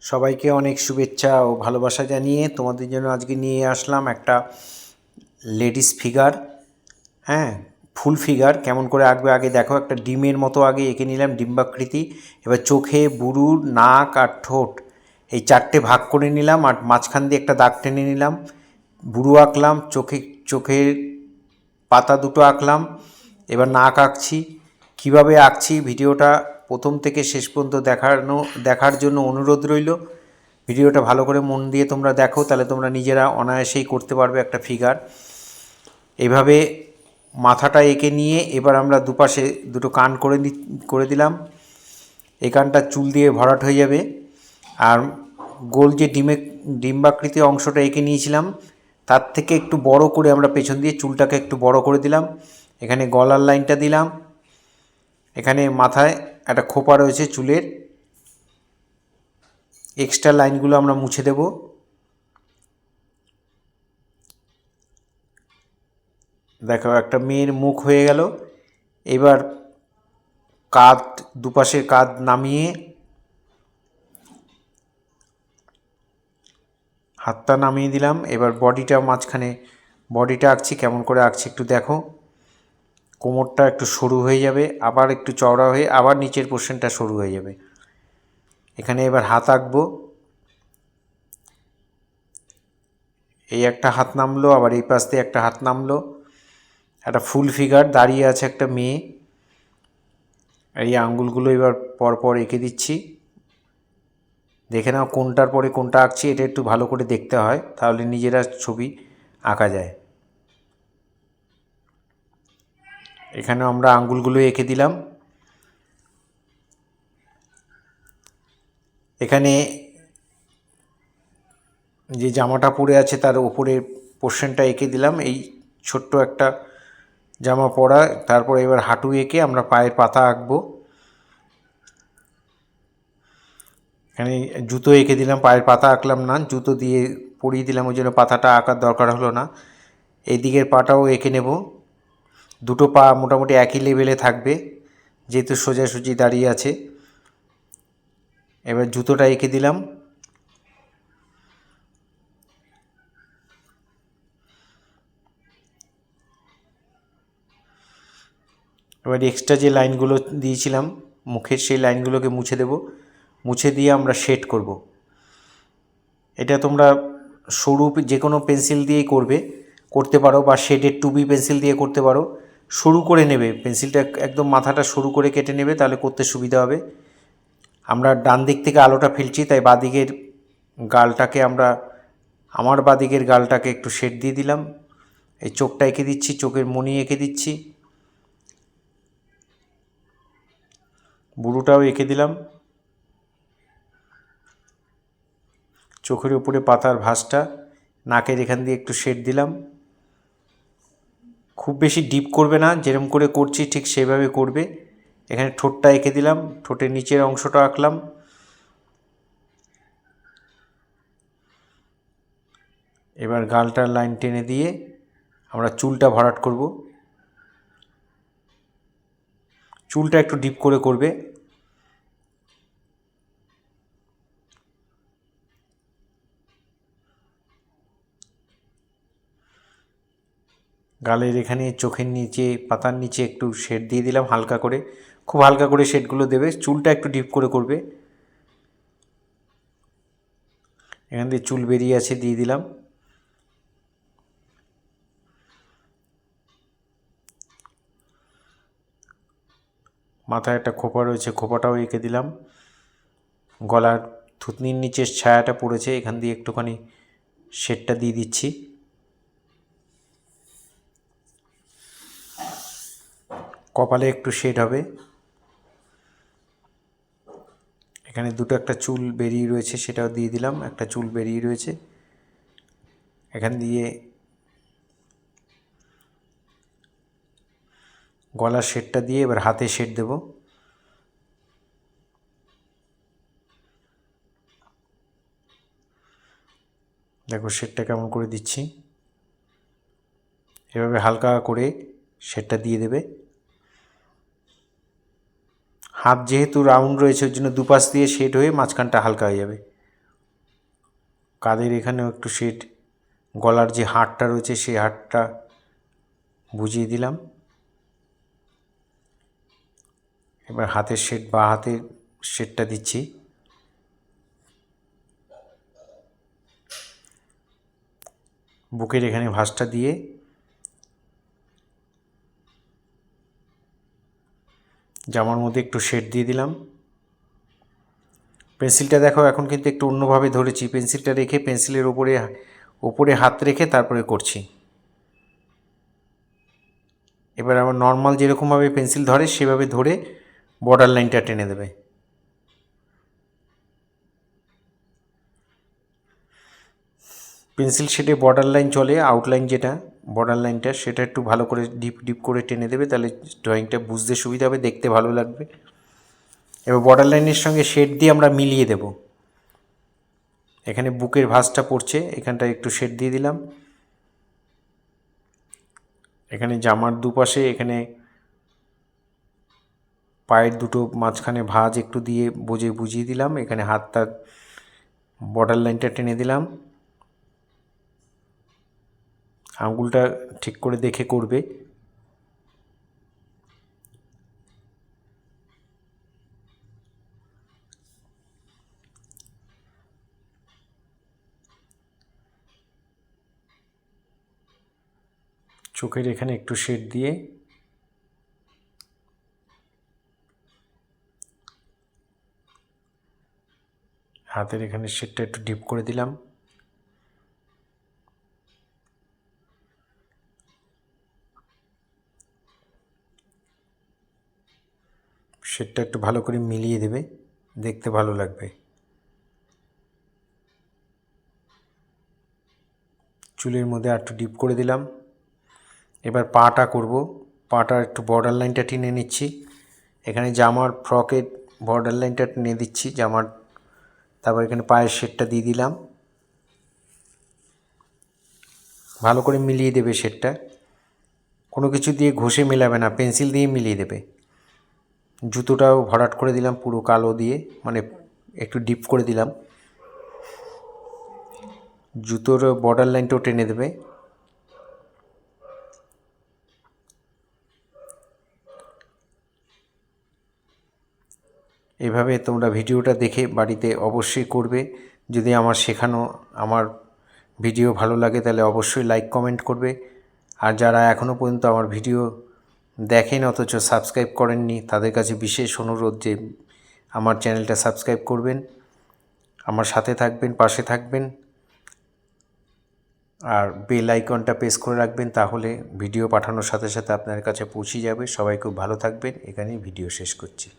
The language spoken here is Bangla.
সবাইকে অনেক শুভেচ্ছা ও ভালোবাসা জানিয়ে তোমাদের জন্য আজকে নিয়ে আসলাম একটা লেডিস ফিগার। হ্যাঁ, ফুল ফিগার কেমন করে আঁকবে আগে দেখো। একটা ডিমের মতো আগে এঁকে নিলাম, ডিম্বাকৃতি। এবার চোখে, বুরুর, নাক আর ঠোঁট এই চারটে ভাগ করে নিলাম, আর মাঝখান দিয়ে একটা দাগ টেনে নিলাম। বুরু আঁকলাম, চোখের পাতা দুটো আঁকলাম। এবার নাক আঁকছি। কীভাবে আঁকছি ভিডিওটা প্রথম থেকে শেষ পর্যন্ত দেখার জন্য অনুরোধ রইল। ভিডিওটা ভালো করে মন দিয়ে তোমরা দেখো, তাহলে তোমরা নিজেরা অনায়াসেই করতে পারবে একটা ফিগার। এইভাবে মাথাটা এঁকে নিয়ে এবার আমরা দুপাশে দুটো কান করে দিলাম। এই কানটা চুল দিয়ে ভরাট হয়ে যাবে। আর গোল যে ডিম্বাকৃতি অংশটা এঁকে নিয়েছিলাম তার থেকে একটু বড় করে আমরা পেছন দিয়ে চুলটাকে একটু বড় করে দিলাম। এখানে গলার লাইনটা দিলাম। এখানে মাথায় একটা খোপা রয়েছে চুলের, এক্সট্রা লাইনগুলো আমরা মুছে দেব। দেখো একটা মেয়ের মুখ হয়ে গেল। এবার কাঁধ, দুপাশের কাঁধ নামিয়ে হাতটা নামিয়ে দিলাম। এবার বডিটা মাঝখানে, বডিটা আঁকছি। কেমন করে আঁকছি একটু দেখো। কোমরটা একটু সরু হয়ে যাবে, আবার একটু চওড়া হয়ে আবার নিচের পোর্শনটা সরু হয়ে যাবে। এখানে এবার হাত আঁকবো। এই একটা হাত নামলো, আবার এই পাশ দিয়ে একটা হাত নামলো। একটা ফুল ফিগার দাঁড়িয়ে আছে একটা মেয়ে। এই আঙ্গুলগুলো এবার পরপর এঁকে দিচ্ছি। দেখে নাও কোনটার পরে কোনটা আঁকছি, এটা একটু ভালো করে দেখতে হয়, তাহলে নিজেরা ছবি আঁকা যায়। এখানেও আমরা আঙ্গুলগুলো এঁকে দিলাম। এখানে যে জামাটা পরে আছে তার উপরে পোর্শনটা এঁকে দিলাম। এই ছোট্ট একটা জামা পরা। তারপর এবার হাঁটু এঁকে আমরা পায়ের পাতা আঁকবো। এখানে জুতো এঁকে দিলাম, পায়ের পাতা আঁকলাম না, জুতো দিয়ে পরিয়ে দিলাম, ওই জন্য পাতাটা আঁকার দরকার হলো না। এই দিকের পাটাও এঁকে নেব। দুটো পা মোটামুটি একই লেভেলে থাকবে যেহেতু সোজাসুজি দাঁড়িয়ে আছে। এবার জুতোটা এঁকে দিলাম। এবার এক্সট্রা যে লাইনগুলো দিয়েছিলাম মুখের, সেই লাইনগুলোকে মুছে দেব। মুছে দিয়ে আমরা শেড করব। এটা তোমরা সরু যে কোনো পেন্সিল দিয়েই করতে পারো, বা শেডের 2B পেন্সিল দিয়ে করতে পারো। সরু করে নেবে পেন্সিলটা, একদম মাথাটা সরু করে কেটে নেবে, তাহলে করতে সুবিধা হবে। আমরা ডান দিক থেকে আলোটা ফেলছি, তাই বাঁদিকের গালটাকে আমার বাঁদিকের গালটাকে একটু শেড দিয়ে দিলাম। এই চোখটা এঁকে দিচ্ছি, চোখের মণি এঁকে দিচ্ছি। বুড়োটাও এঁকে দিলাম। চোখের উপরে পাতার ভাঁজটা, নাকের এখান দিয়ে একটু শেড দিলাম। খুব বেশি ডিপ করবে না, যেরকম করে করছি ঠিক সেভাবে করবে। এখানে ঠোঁটটা এঁকে দিলাম, ঠোঁটের নিচের অংশটা আঁকলাম। এবার গালটার লাইন টেনে দিয়ে আমরা চুলটা ভরাট করব। চুলটা একটু ডিপ করে করবে। গালের এখানে চোখের নিচে, পাতার নিচে একটু শেড দিয়ে দিলাম হালকা করে, খুব হালকা করে শেডগুলো দেবে। চুলটা একটু ডিপ করে করবে। এখান দিয়ে চুল বেরিয়ে আছে, দিয়ে দিলাম। মাথায় একটা খোপা রয়েছে, খোপাটাও এঁকে দিলাম। গলার থুতনির নিচের ছায়াটা পড়েছে, এখান দিয়ে একটুখানি শেডটা দিয়ে দিচ্ছি। কপালে একটু শেড হবে। এখানে দুটো একটা চুল বেরিয়ে রয়েছে, সেটাও দিয়ে দিলাম। একটা চুল বেরিয়ে রয়েছে এখান দিয়ে। গলার শেডটা দিয়ে এবার হাতে শেড দেব। দেখো শেডটা কেমন করে দিচ্ছি। এভাবে হালকা করে শেডটা দিয়ে দেবে। হাত যেহেতু রাউন্ড রয়েছে ওই জন্য দুপাশ দিয়ে শেড হয়ে মাঝখানটা হালকা হয়ে যাবে। কাঁধের এখানেও একটু শেড, গলার যে হাড়টা রয়েছে সেই হাড়টা বুঝিয়ে দিলাম। এবার হাতের শেড, বা হাতের শেডটা দিচ্ছি। বুকের এখানে ভাঁজটা দিয়ে জামার মধ্যে একটু শেড দিয়ে দিলাম। পেন্সিলটা দেখো এখন কিন্তু একটু অন্যভাবে ধরেছি, পেন্সিলটা রেখে পেন্সিলের ওপরে হাত রেখে তারপরে করছি। এবার আবার নর্মাল যেরকমভাবে পেন্সিল ধরে সেভাবে ধরে বর্ডার লাইনটা টেনে দেবে। পেন্সিল শেডে বর্ডার লাইন চলে, আউটলাইন যেটা বর্ডার লাইনটা সেটা একটু ভালো করে ডিপ ডিপ করে টেনে দেবে, তাহলে ড্রয়িংটা বুঝতে সুবিধা হবে, দেখতে ভালো লাগবে। এবার বর্ডার লাইনের সঙ্গে শেড দিয়ে আমরা মিলিয়ে দেব। এখানে বুকের ভাঁজটা পড়ছে, এখানটায় একটু শেড দিয়ে দিলাম। এখানে জামার দুপাশে, এখানে পায়ের দুটো মাঝখানে ভাঁজ একটু দিয়ে বুঝিয়ে দিলাম। এখানে হাতটার বর্ডার লাইনটা টেনে দিলাম। আঙুলটা ঠিক করে দেখে করবে। চোখের এখানে একটু শেড দিয়ে হাতের এখানে শেডটা একটু ডিপ করে দিলাম। শেডটা একটু ভালো করে মিলিয়ে দেবে, দেখতে ভালো লাগবে। চুলের মধ্যে আর একটু ডিপ করে দিলাম। এবার পাটা করব। পাটা একটু বর্ডার লাইনটা টেনে নিচ্ছি। এখানে জামার ফ্রকের বর্ডার লাইনটা টেনে দিচ্ছি জামার, তারপর এখানে পায়ের শেডটা দিয়ে দিলাম। ভালো করে মিলিয়ে দেবে শেডটা, কোনো কিছু দিয়ে ঘষে মেলাবে না, পেন্সিল দিয়ে মিলিয়ে দেবে। জুতোটাও ভরাট করে দিলাম পুরো কালো দিয়ে, মানে একটু ডিপ করে দিলাম। জুতোর বর্ডার লাইনটাও টেনে দেবে। এভাবে তোমরা ভিডিওটা দেখে বাড়িতে অবশ্যই করবে। যদি আমার শেখানো আমার ভিডিও ভালো লাগে তাহলে অবশ্যই লাইক কমেন্ট করবে। আর যারা এখনও পর্যন্ত আমার ভিডিও দেখেন অথচ সাবস্ক্রাইব করেননি, তাদের কাছে বিশেষ অনুরোধ যে আমার চ্যানেলটা সাবস্ক্রাইব করবেন, আমার সাথে থাকবেন, পাশে থাকবেন, আর বেল আইকনটা প্রেস করে রাখবেন, তাহলে ভিডিও পাঠানোর সাথে সাথে আপনার কাছে পৌঁছে যাবে। সবাই খুব ভালো থাকবেন। এখানেই ভিডিও শেষ করছি।